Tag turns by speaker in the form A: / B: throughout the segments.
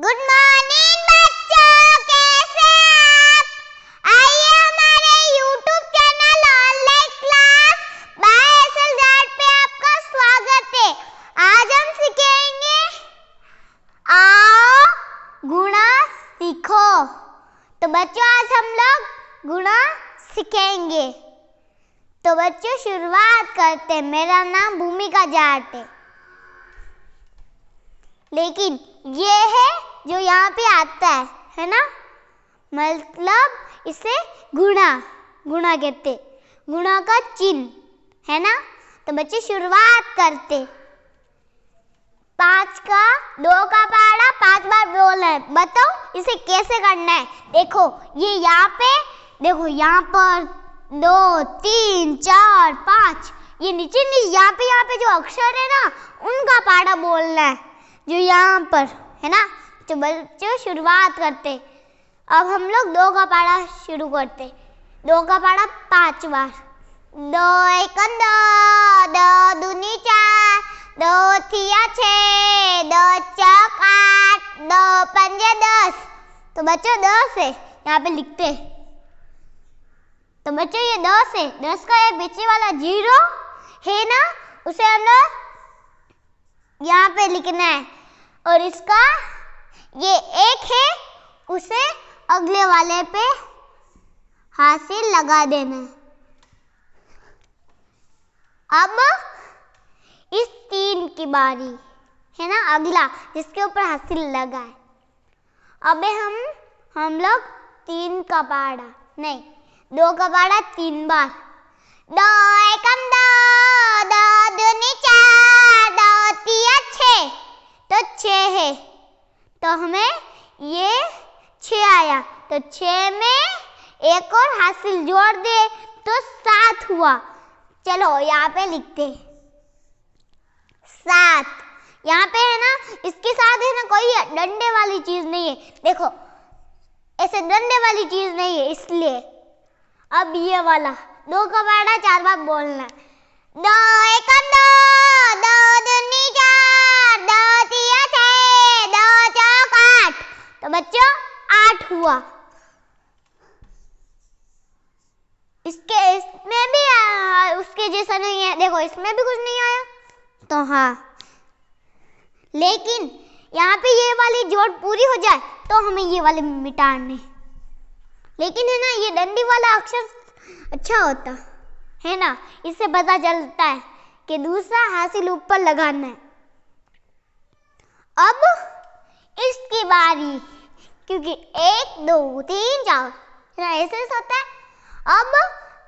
A: Good morning बच्चों, कैसे आप? आइए हमारे YouTube channel online class by SLZ पे आपका स्वागत है। आज हम सीखेंगे आओ गुणा सीखो। तो बच्चों आज हम लोग गुणा सीखेंगे। तो बच्चों शुरुआत करते हैं। मेरा नाम भूमिका जाट है, लेकिन ये है जो यहाँ पे आता है ना, मतलब इसे गुणा कहते, गुणा का चिन्ह है ना। तो बच्चे शुरुआत करते। 5 का 2 का पहाड़ा 5 बार बोलना है। बताओ इसे कैसे करना है। देखो ये यहाँ पे, देखो यहाँ पर 2 3 4 5, ये नीचे यहाँ पे जो अक्षर है ना उनका पहाड़ा बोलना है, जो यहाँ पर है ना। तो बच्चों शुरुआत करते। अब हम लोग 2 का पहाड़ा शुरू करते। 2 का पहाड़ा 5 बार। 2 एकम 2, 2 दूनी 4, 2 तिया 6, 2 चौक 8, 2 पंजे 10। तो बच्चों 10 है, यहाँ पे लिखते। तो बच्चों ये 10 है, 10 का ये बीच वाला 0 है ना, उसे हम लोग यहाँ पे लिखना है। और इसका ये 1 है, उसे अगले वाले पे हासिल लगा देना है। अब इस 3 की बारी है ना, अगला जिसके ऊपर हासिल लगा है। अब हम लोग 3 का पहाड़ा नहीं 2 का पहाड़ा 3 बार। 2 एकम 2, 2 दूनी 4, 2 तिया 6, तो 6 है। तो हमें ये 6 आया। तो 6 में एक और हासिल जोड़ दे तो 7 हुआ। चलो यहाँ पे लिखते 7। यहाँ पे है ना, इसके साथ है ना कोई डंडे वाली चीज नहीं है। देखो ऐसे डंडे वाली चीज नहीं है, इसलिए अब ये वाला 2 का पहाड़ा 4 बार बोलना है। 2 एकम 2, 2 दूनी 4, 2 तिया 6, 2 चौक 8। तो बच्चों 8 हुआ। इसमें भी उसके जैसा नहीं है। देखो इसमें भी कुछ नहीं आया। तो हाँ, लेकिन यहाँ पे ये वाली जोड़ पूरी हो जाए तो हमें ये वाले मिटाने। लेकिन है ना, ये डंडी वाला अक्षर अच्छा होता है ना, इससे पता चलता है कि दूसरा हासिल ऊपर लगाना है। अब इसकी बारी, क्योंकि 1 2 3 4 ऐसे होता है। अब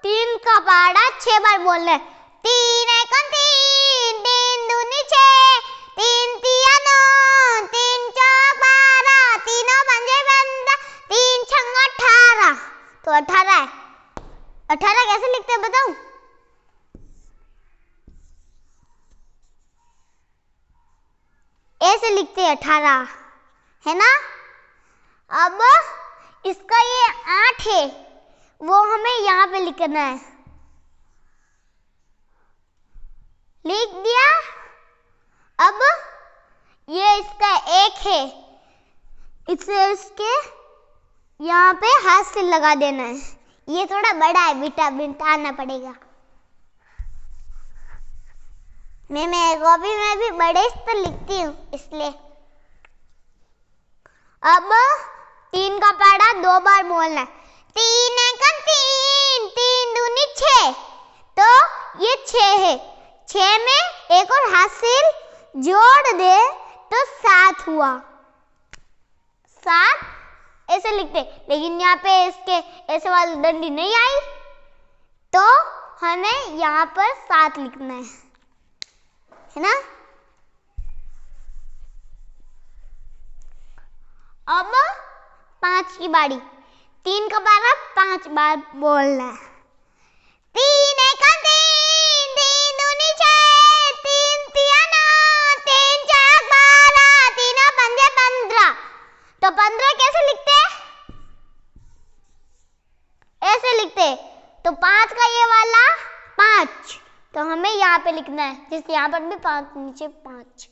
A: 3 का पहाड़ा 6 बार बोलना है। 3 एकम 3, 3 दूनी 6, 3 तिया 9, 3 चौक 12, 3 पंजे 15, 3 छंग 18। तो 18 है। 18 कैसे लिखते हैं बताऊं? ऐसे लिखते हैं 18 है ना। अब इसका ये 8 है, वो हमें यहाँ पे लिखना है। लिख दिया। अब ये इसका 1 है, इसे इसके यहाँ पे हासिल लगा देना है। ये थोड़ा बड़ा है, बिठाना पड़ेगा। मैं कॉपी में भी बड़े तो लिखती हूँ, इसलिए। अब 3 का पहाड़ा 2 बार बोलना है। 3 एकम 3, 3 दूनी 6, तो ये 6 है। 6 में एक और हासिल जोड़ दे तो 7 हुआ। 7 ऐसे लिखते, लेकिन यहाँ पे इसके ऐसे वाली डंडी नहीं आई, तो हमें यहाँ पर 7 लिखना है ना। अब 5 की बारी। 3 का पहाड़ा 5 बार बोलना है। 3 एकम 3, 3 दूनी 6, 3 तिया 9, 3 चौक 12, 3 पंजे 15। तो 15 कैसे लिखते? ऐसे लिखते। तो 5 का ये वाला 5, तो हमें यहाँ पे लिखना है, जैसे यहाँ पर भी 5 नीचे 5।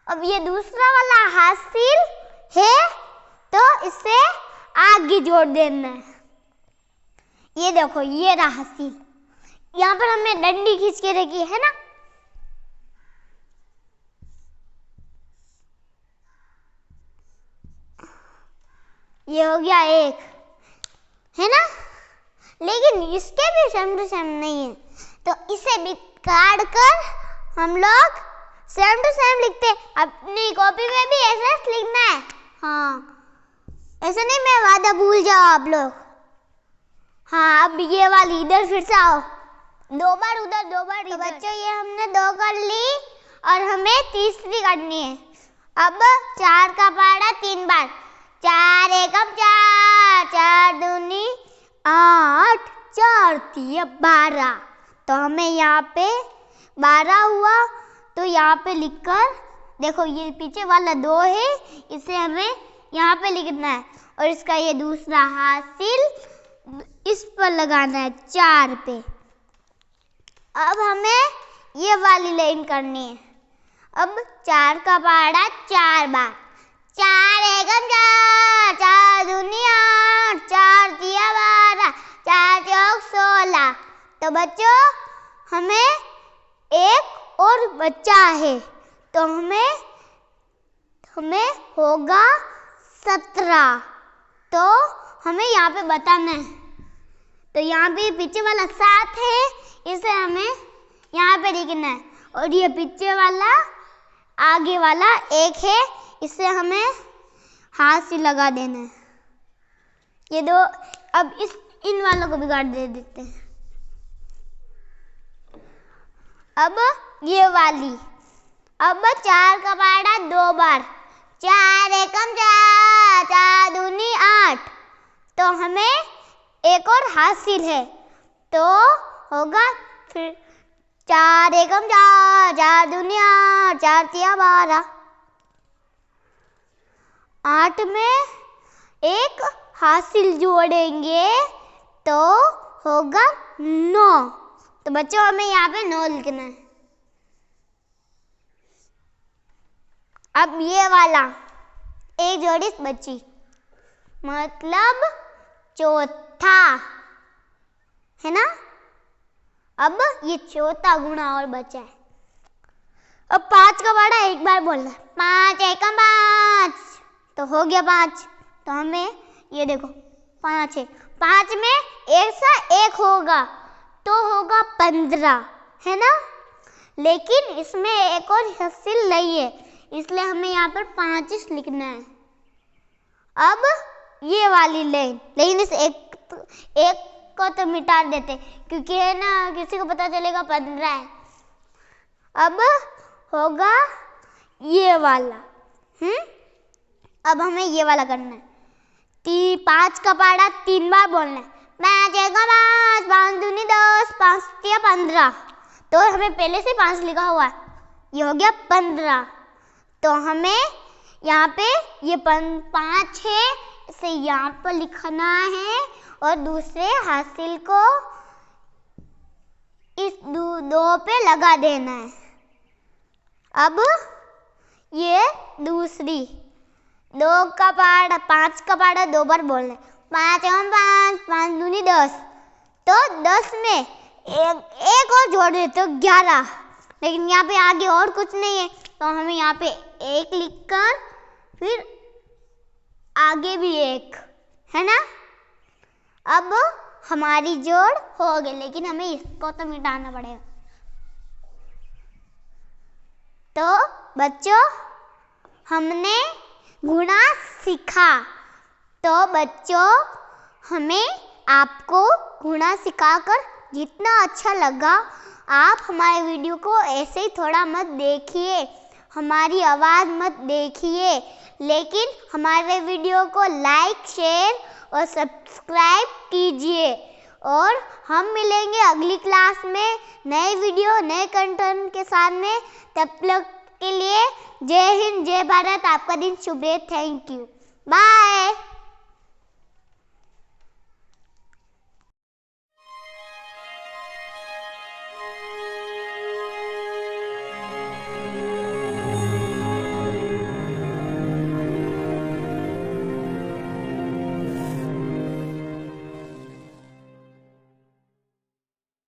A: अब ये दूसरा वाला हासिल है तो इसे आगे जोड़ देना है। ये देखो ये रहा हासिल। यहाँ पर हमने डंडी खींच के रखी है ना, ये हो गया एक, है ना। लेकिन इसके भी सेम टू सेम नहीं है, तो इसे भी काट कर हम लोग सेम टू सेम लिखते हैं। अपनी कॉपी में भी ऐसा लिखना है, हाँ ऐसा नहीं मैं वादा भूल जाओ आप लोग। हाँ अब ये वाली इधर फिर से आओ, 2 बार उधर 2 बार इधर। तो बच्चों ये हमने 2 कर ली और हमें तीसरी करनी है। अब 4 का पहाड़ा 3 बार, 4 एकम 4, 4 दूनी 8, 4 तिया 12। तो हमें यहाँ पे 12 हुआ, तो यहाँ पे लिखकर देखो ये पीछे वाला 2 है, इसे हमें यहाँ पे लिखना है और इसका ये दूसरा हासिल इस पर लगाना है 4 पे। अब हमें ये वाली लाइन करनी है। अब 4 का पहाड़ा 4 बार, 4 एकम 4, 4 दूनी 8, 4 तिया 12, 4 चौक 16। तो बच्चों हमें एक और बच्चा है, तो हमें होगा 17। तो हमें यहाँ पे बताना है। तो यहाँ पे पीछे वाला 7 है, इसे हमें यहाँ पे लिखना है और ये पीछे वाला आगे वाला 1 है, इसे हमें हाथ से लगा देना है। ये 2 अब इन वालों को भी काट दे देते हैं। अब ये वाली, अब 4 का पहाड़ा 2 बार, 4 एकम 4, 4 दूनी 8। तो हमें एक और हासिल है, तो होगा फिर 4 एकम 4, 4 दूनी 8, 4 तिया 12। 8 में एक हासिल जोड़ेंगे तो होगा 9। तो बच्चों हमें यहाँ पे 9 लिखना है। अब ये वाला एक जोड़ी बची, मतलब चौथा, है ना। अब ये चौथा गुणा और बचा है। अब 5 का पहाड़ा 1 बार बोलना है, 5 एकम 5, तो हो गया 5। तो हमें ये देखो 5 है, 5 में 1 सा 1 होगा तो होगा 15, है ना। लेकिन इसमें एक और हासिल नहीं है, इसलिए हमें यहाँ पर 25 लिखना है। अब ये वाली लाइन, लेकिन इस एक को तो मिटा देते क्योंकि है ना किसी को पता चलेगा 15 है। अब होगा ये वाला, अब हमें ये वाला करना है। 5 का पहाड़ा 3 बार बोलना है, 5 एकम 5, 5 दूनी 10, 5 तिया 15। तो हमें पहले से 5 लिखा हुआ है, ये हो गया 15। तो हमें यहाँ पे ये 5 है, इसे यहाँ पर लिखना है और दूसरे हासिल को इस 2 पे लगा देना है। अब ये दूसरी 2 का पहाड़ा 5 का पहाड़ा 2 बार बोलना है, 5 एकम 5, 5 दूनी 10। तो 10 में एक और जोड़ देते तो 11, लेकिन यहाँ पे आगे और कुछ नहीं है, तो हमें यहाँ पे 1 लिखकर फिर आगे भी 1, है ना। अब हमारी जोड़ हो गई, लेकिन हमें इसको तो मिटाना पड़ेगा। तो बच्चों हमने गुणा सीखा। तो बच्चों हमें आपको गुणा सिखाकर जितना अच्छा लगा, आप हमारे वीडियो को ऐसे ही थोड़ा मत देखिए, हमारी आवाज़ मत देखिए, लेकिन हमारे वीडियो को लाइक शेयर और सब्सक्राइब कीजिए। और हम मिलेंगे अगली क्लास में नए वीडियो नए कंटेंट के साथ में। तब तक के लिए जय हिंद जय भारत, आपका दिन शुभ रहे। Thank you, bye.